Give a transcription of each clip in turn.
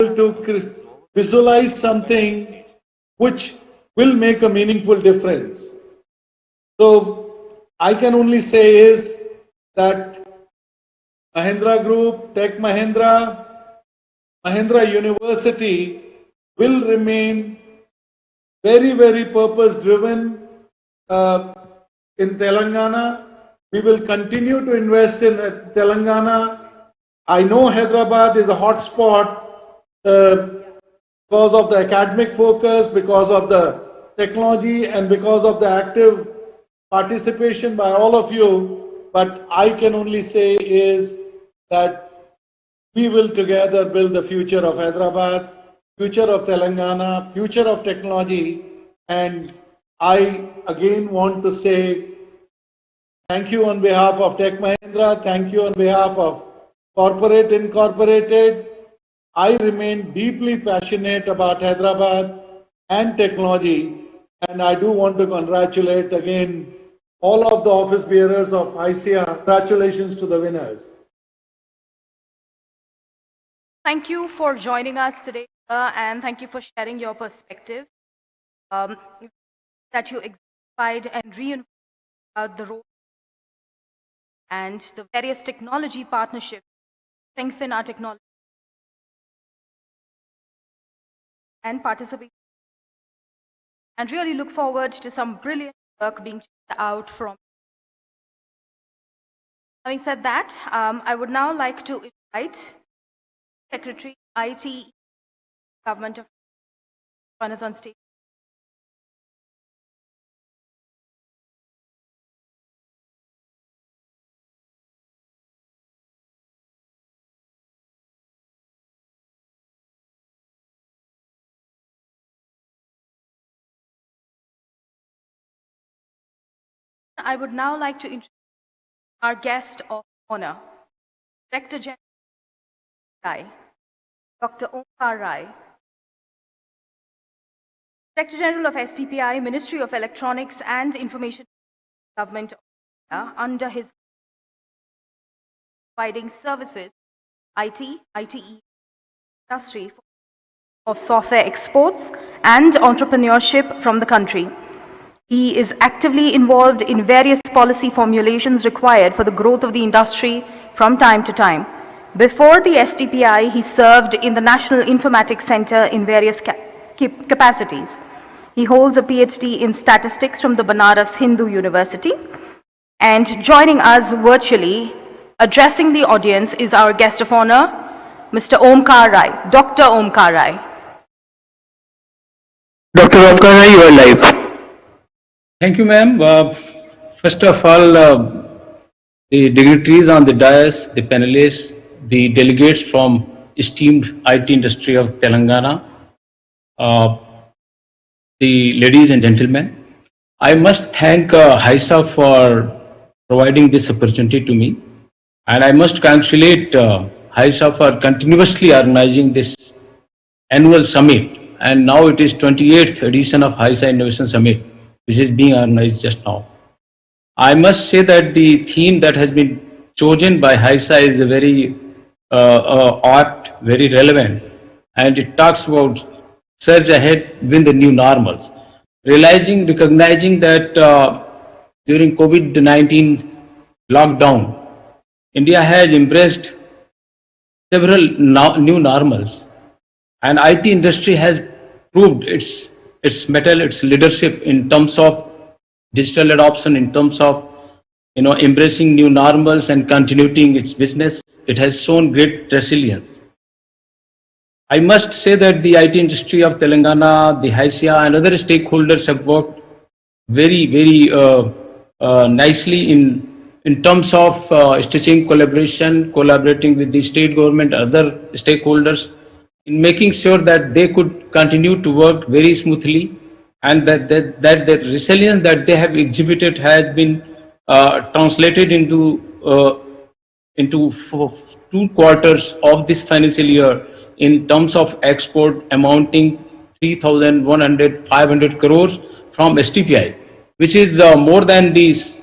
to visualize something which will make a meaningful difference. So I can only say is that Mahindra Group, Tech Mahindra, Mahindra University will remain very purpose driven in Telangana. We will continue to invest in Telangana. I know Hyderabad is a hot spot because of the academic focus, because of the technology, and because of the active participation by all of you. But I can only say is that we will together build the future of Hyderabad, future of Telangana, future of technology. And I again want to say thank you on behalf of Tech Mahindra, thank you on behalf of Corporate Incorporated. I remain deeply passionate about Hyderabad and technology, and I do want to congratulate again all of the office bearers of HYSEA. Congratulations to the winners. Thank you for joining us today, and thank you for sharing your perspective. That you exemplified and reinforced the role and the various technology partnerships strengthen our technology and participate, and really look forward to some brilliant work being checked out from. Having said that, I would now like to invite Secretary IT Government of join us on stage. I would now like to introduce our guest of honor, Director General Dr. Omkar Rai, Director General of STPI, Ministry of Electronics and Information Government of India, under his providing services, IT, ITE, industry of software exports and entrepreneurship from the country. He is actively involved in various policy formulations required for the growth of the industry from time to time. Before the STPI, he served in the National Informatics Center in various capacities. He holds a PhD in statistics from the Banaras Hindu University. And joining us virtually, addressing the audience, is our guest of honor, Mr. Omkar Rai, Dr. Omkar Rai. Dr. Omkar Rai, you are live. Thank you, ma'am. First of all, the dignitaries on the dais, the panelists, the delegates from esteemed IT industry of Telangana, the ladies and gentlemen, I must thank HYSEA for providing this opportunity to me, and I must congratulate HYSEA for continuously organizing this annual summit, and now it is 28th edition of HYSEA Innovation Summit, which is being organized just now. I must say that the theme that has been chosen by HYSEA is a very apt, very relevant, and it talks about surge ahead, win the new normals. Recognizing that during COVID-19 lockdown, India has embraced several new normals, and IT industry has proved its mettle, its leadership in terms of digital adoption, in terms of embracing new normals and continuing its business. It has shown great resilience. I must say that the IT industry of Telangana, the HYSEA and other stakeholders have worked very nicely in terms of stitching collaborating with the state government, other stakeholders, in making sure that they could continue to work very smoothly, and that the resilience that they have exhibited has been translated into 2 quarters of this financial year in terms of export amounting 3,500 crores from STPI, which is more than this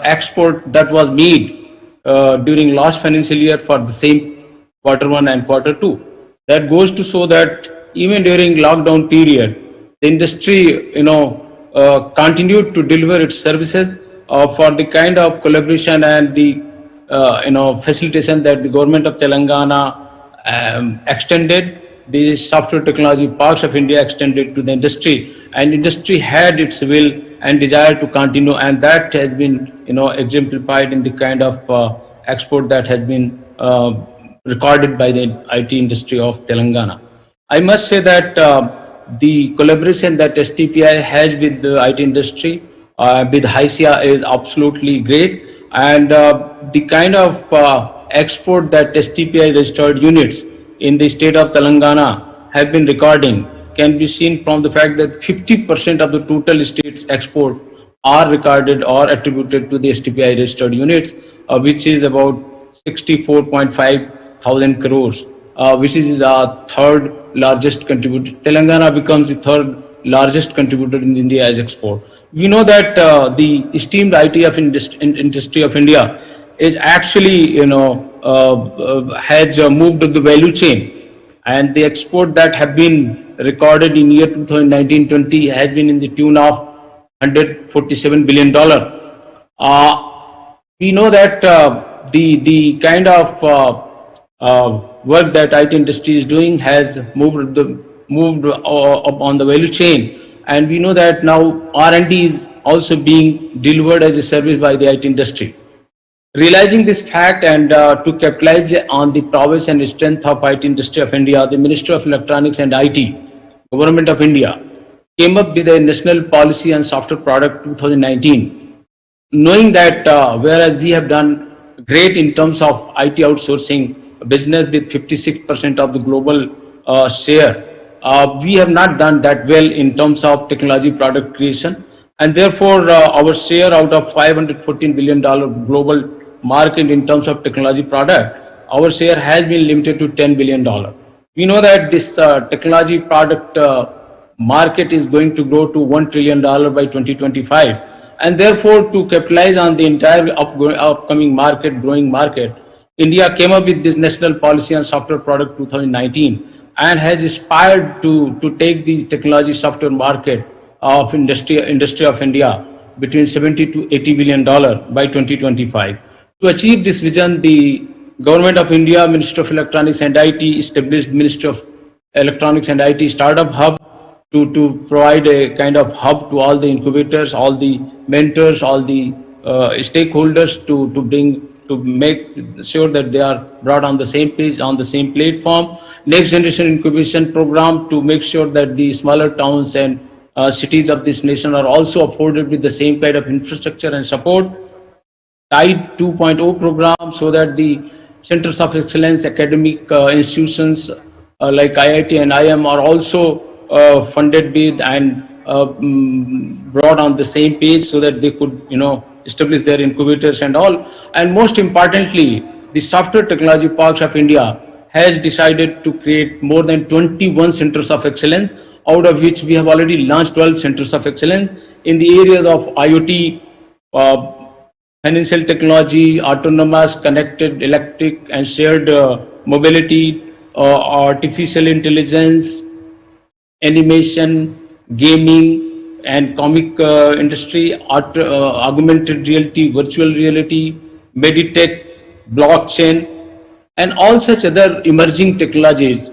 export that was made during last financial year for the same Q1 and Q2. That goes to show that even during lockdown period, the industry, continued to deliver its services for the kind of collaboration and the, facilitation that the government of Telangana extended, the software technology parks of India extended to the industry, and industry had its will and desire to continue, and that has been, exemplified in the kind of export that has been recorded by the IT industry of Telangana. I must say that the collaboration that STPI has with the IT industry, with HYSEA, is absolutely great, and the kind of export that STPI registered units in the state of Telangana have been recording can be seen from the fact that 50% of the total state's export are recorded or attributed to the STPI registered units, which is about 64.5 thousand crores, which is our third largest contributor. Telangana becomes the third largest contributor in India as export. We know that the esteemed IT of industry of India is actually, has moved to the value chain, and the export that have been recorded in year 2019-20 has been in the tune of $147 billion. We know that the kind of work that IT industry is doing has moved up on the value chain, and we know that now R&D is also being delivered as a service by the IT industry. Realizing this fact and to capitalize on the prowess and strength of IT industry of India, the Ministry of Electronics and IT, Government of India, came up with a National Policy on Software Product 2019, knowing that whereas we have done great in terms of IT outsourcing business with 56% of the global share, we have not done that well in terms of technology product creation, and therefore our share out of $514 billion global market in terms of technology product, our share has been limited to $10 billion. We know that this technology product market is going to grow to $1 trillion by 2025, and therefore to capitalize on the entire upcoming market, growing market, India came up with this National Policy on Software Product 2019 and has aspired to take the technology software market of industry of India between 70 to 80 billion dollar by 2025. To achieve this vision, the Government of India, Ministry of Electronics and IT established Ministry of Electronics and IT Startup Hub to provide a kind of hub to all the incubators, all the mentors, all the stakeholders to make sure that they are brought on the same page, on the same platform. Next generation incubation program to make sure that the smaller towns and cities of this nation are also afforded with the same kind of infrastructure and support. Tide 2.0 program so that the centers of excellence, academic institutions like IIT and IM are also funded with and brought on the same page so that they could, establish their incubators and all. And most importantly, the Software Technology Parks of India has decided to create more than 21 centers of excellence, out of which we have already launched 12 centers of excellence in the areas of IoT, financial technology, autonomous, connected, electric and shared mobility, artificial intelligence, animation, gaming and comic industry, augmented reality, virtual reality, meditech, blockchain and all such other emerging technologies.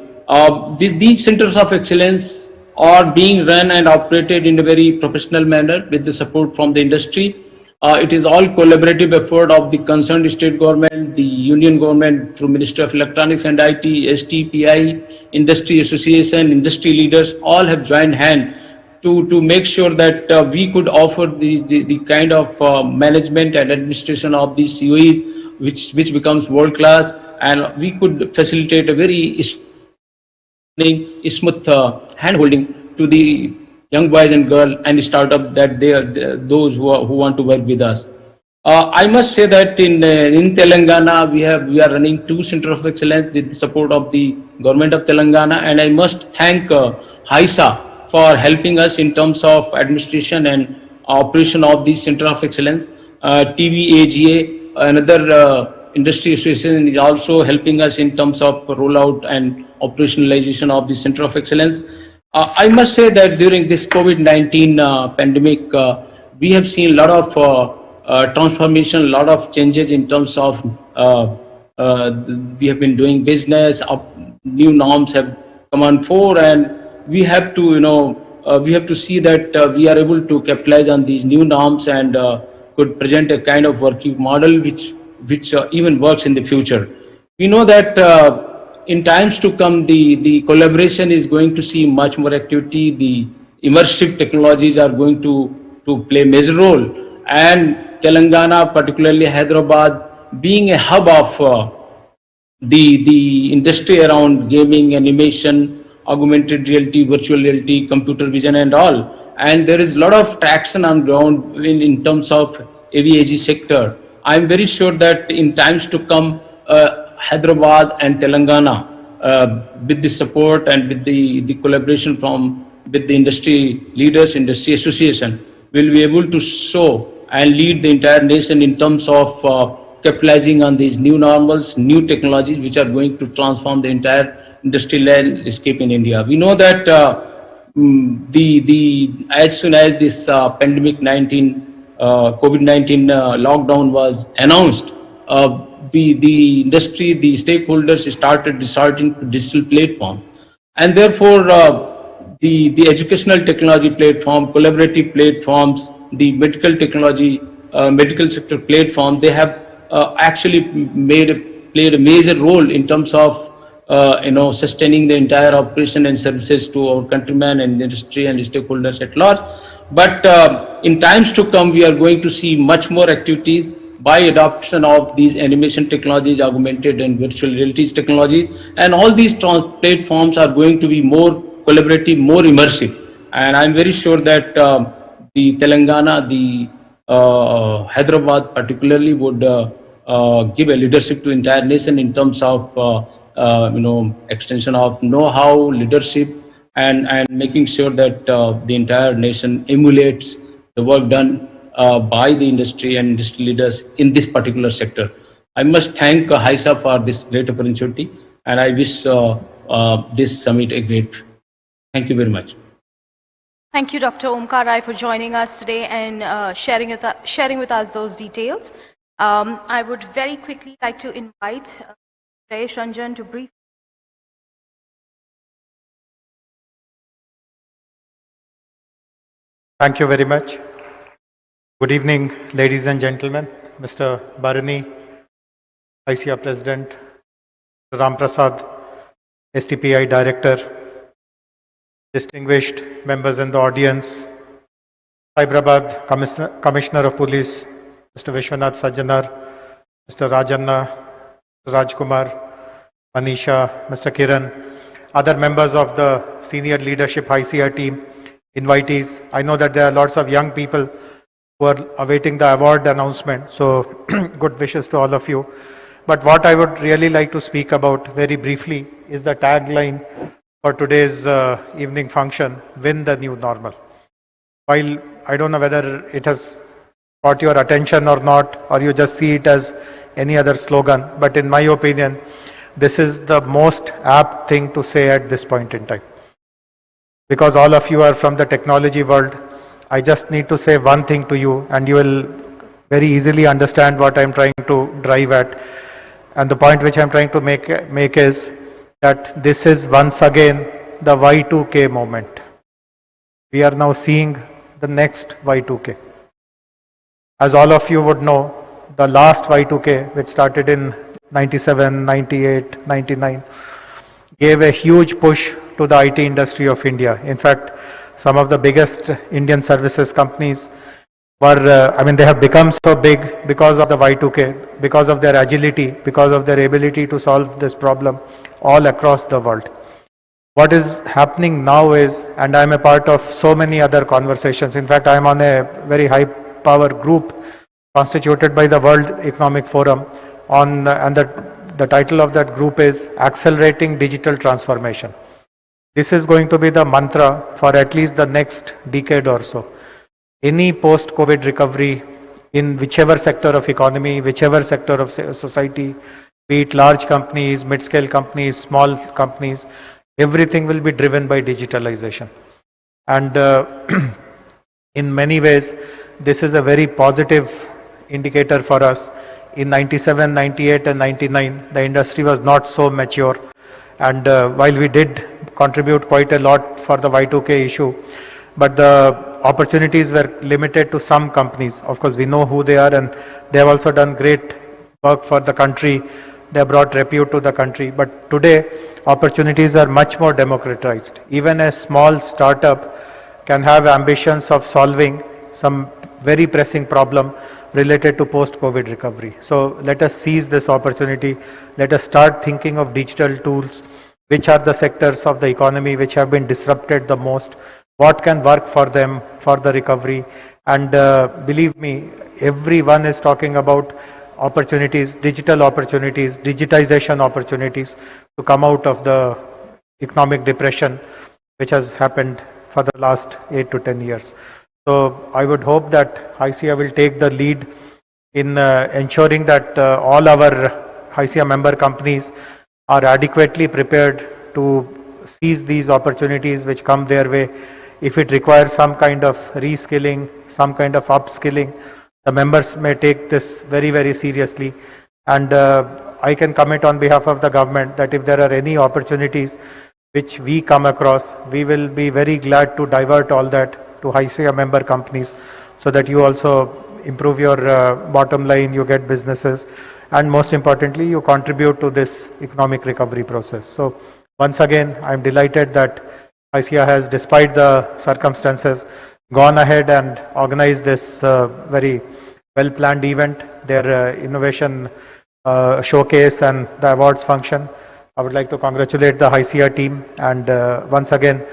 These centers of excellence are being run and operated in a very professional manner with the support from the industry. It is all collaborative effort of the concerned state government, the union government through Ministry of Electronics and IT, STPI, industry association, industry leaders, all have joined hand to make sure that we could offer the kind of management and administration of these COEs which becomes world class, and we could facilitate a very smooth hand-holding to the young boys and girls and startup that they are those who want to work with us. I must say that in Telangana we are running 2 centers of excellence with the support of the government of Telangana, and I must thank HYSEA for helping us in terms of administration and operation of the center of excellence. TVAGA, another industry association is also helping us in terms of rollout and operationalization of the Center of Excellence. I must say that during this COVID-19 pandemic, we have seen a lot of transformation, a lot of changes in terms of we have been doing business, new norms have come on fore, and we have to, we have to see that we are able to capitalize on these new norms and could present a kind of working model which even works in the future. We know that in times to come, the collaboration is going to see much more activity. The immersive technologies are going to play a major role, and Telangana, particularly Hyderabad, being a hub of the industry around gaming, animation, augmented reality, virtual reality, computer vision and all. And there is a lot of traction on ground in terms of AV/AG sector. I am very sure that in times to come, Hyderabad and Telangana, with the support and with the collaboration with the industry leaders, industry association, will be able to show and lead the entire nation in terms of capitalizing on these new normals, new technologies which are going to transform the entire industrial landscape in India. We know that as soon as this COVID-19 lockdown was announced, the industry, the stakeholders started resorting to digital platform, and therefore the educational technology platform, collaborative platforms, the medical technology, medical sector platform, they have actually played a major role in terms of sustaining the entire operation and services to our countrymen and industry and stakeholders at large. But in times to come, we are going to see much more activities by adoption of these animation technologies, augmented and virtual realities technologies, and all these platforms are going to be more collaborative, more immersive. And I'm very sure that the Telangana, the Hyderabad particularly would give a leadership to entire nation in terms of extension of know-how, leadership, and making sure that the entire nation emulates the work done by the industry and industry leaders in this particular sector. I must thank HYSEA for this great opportunity, and I wish this summit a great. Thank you very much. Thank you, Dr. Omkar Rai, for joining us today and sharing with us those details. I would very quickly like to invite Jayesh Ranjan to brief. Thank you very much. Good evening, ladies and gentlemen. Mr. Barani, HYSEA President, Ram Prasad, STPI Director, distinguished members in the audience, Hyderabad Commissioner of Police, Mr. Vishwanath Sajjanar, Mr. Rajanna, Rajkumar, Manisha, Mr. Kiran, other members of the senior leadership HYSEA team, invitees. I know that there are lots of young people who are awaiting the award announcement, so good wishes to all of you. But what I would really like to speak about very briefly is the tagline for today's evening function, Win the New Normal. While I don't know whether it has caught your attention or not, or you just see it as any other slogan, but in my opinion, this is the most apt thing to say at this point in time. Because all of you are from the technology world, I just need to say one thing to you and you will very easily understand what I'm trying to drive at. And the point which I'm trying to make is that this is once again the Y2K moment. We are now seeing the next Y2K. As all of you would know, the last Y2K, which started in 97, 98, 99, gave a huge push to the IT industry of India. In fact, some of the biggest Indian services companies were, they have become so big because of the Y2K, because of their agility, because of their ability to solve this problem all across the world. What is happening now is, and I'm a part of so many other conversations, in fact, I'm on a very high power group constituted by the World Economic Forum and the title of that group is Accelerating Digital Transformation. This is going to be the mantra for at least the next decade or so. Any post-COVID recovery, in whichever sector of economy, whichever sector of society, be it large companies, mid-scale companies, small companies, everything will be driven by digitalization. And in many ways, this is a very positive indicator for us. In 97, 98 and 99, the industry was not so mature. And while we did contribute quite a lot for the Y2K issue, but the opportunities were limited to some companies. Of course, we know who they are, and they have also done great work for the country. They have brought repute to the country. But today, opportunities are much more democratized. Even a small startup can have ambitions of solving some very pressing problem related to post-COVID recovery. So let us seize this opportunity. Let us start thinking of digital tools. Which are the sectors of the economy which have been disrupted the most? What can work for them for the recovery? And believe me, everyone is talking about opportunities, digital opportunities, digitization opportunities to come out of the economic depression which has happened for the last 8 to 10 years. So I would hope that HYSEA will take the lead in ensuring that all our HYSEA member companies are adequately prepared to seize these opportunities which come their way. If it requires some kind of reskilling, some kind of upskilling, the members may take this very, very seriously. And I can commit on behalf of the government that if there are any opportunities which we come across, we will be very glad to divert all that to HYSEA member companies so that you also improve your bottom line, you get businesses, and most importantly, you contribute to this economic recovery process. So once again, I'm delighted that HYSEA has, despite the circumstances, gone ahead and organized this very well-planned event, their innovation showcase and the awards function. I would like to congratulate the HYSEA team and once again,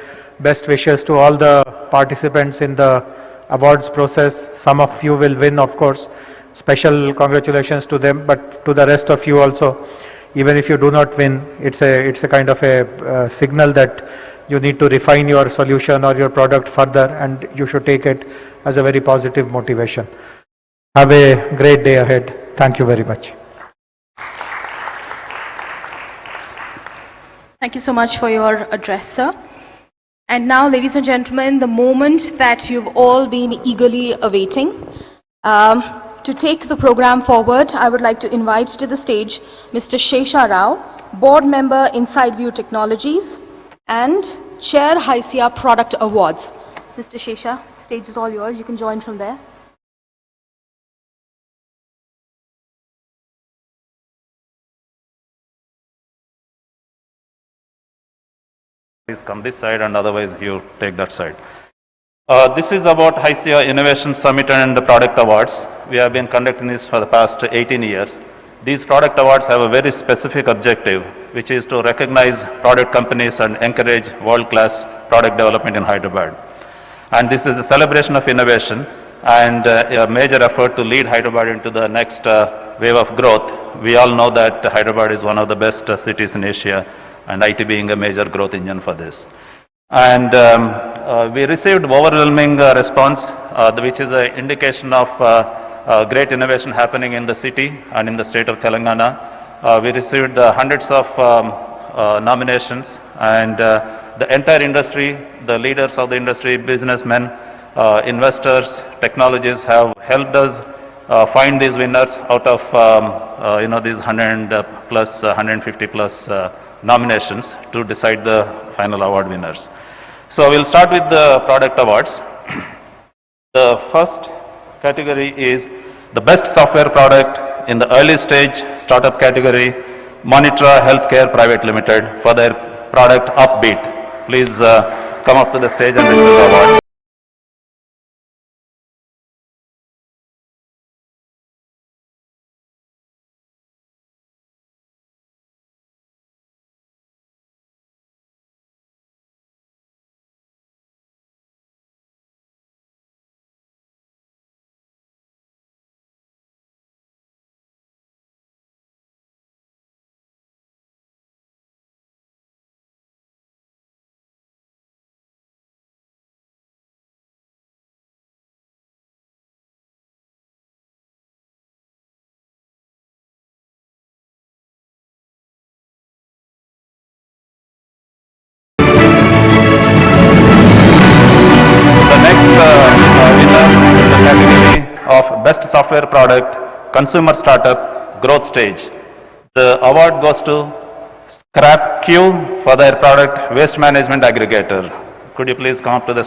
best wishes to all the participants in the awards process. Some of you will win, of course. Special congratulations to them, but to the rest of you also, even if you do not win, it's a kind of a signal that you need to refine your solution or your product further, and you should take it as a very positive motivation. Have a great day ahead. Thank you very much. Thank you so much for your address, sir. And now, ladies and gentlemen, the moment that you've all been eagerly awaiting. To take the program forward, I would like to invite to the stage Mr. Shesha Rao, Board Member Inside View Technologies and Chair HYSEA Product Awards. Mr. Shesha, stage is all yours. You can join from there. Please come this side, and otherwise you take that side. This is about HYSEA Innovation Summit and the Product Awards. We have been conducting this for the past 18 years. These product awards have a very specific objective, which is to recognize product companies and encourage world-class product development in Hyderabad. And this is a celebration of innovation and a major effort to lead Hyderabad into the next wave of growth. We all know that Hyderabad is one of the best cities in Asia, and IT being a major growth engine for this. And we received overwhelming response, which is an indication of great innovation happening in the city and in the state of Telangana. We received hundreds of nominations, and the entire industry, the leaders of the industry, businessmen, investors, technologists have helped us find these winners out of these 100 plus, 150 plus nominations to decide the final award winners. So we'll start with the product awards. The first category is the best software product in the early stage startup category, Monitra Healthcare Private Limited, for their product Upbeat. Please come up to the stage and receive the award. best software product, consumer startup, growth stage. The award goes to Scrap Q for their product, waste management aggregator. Could you please come up to the